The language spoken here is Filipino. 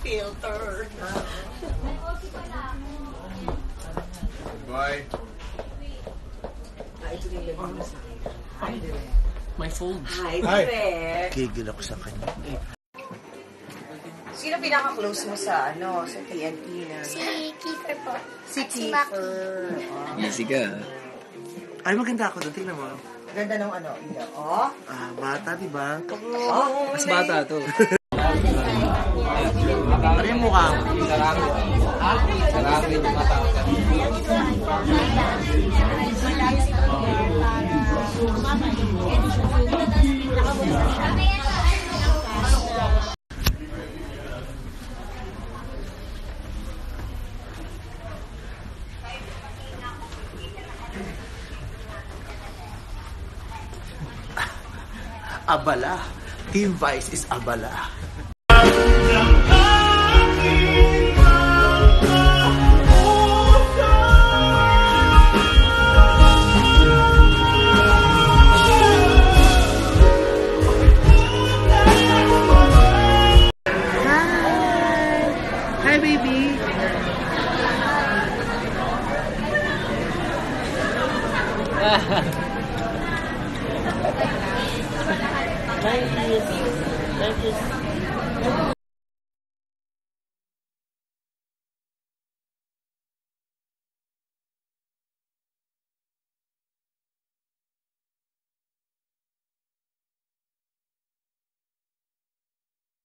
filter. Bye. My folds. Hi, Direk. Gigil ako sa kanya. Sino pinaka-close mo sa, sa TNT na? Si Kiefer po. Si At si Kiefer. Easy ka. Ay, maganda ako doon. Tingnan mo. Ganda ng ilo. Oh? Ah, bata, di ba? Oh, Mas bata to. Ano yung mukha mo? Abala. Team Vice is abala. Hi, baby. Thank you.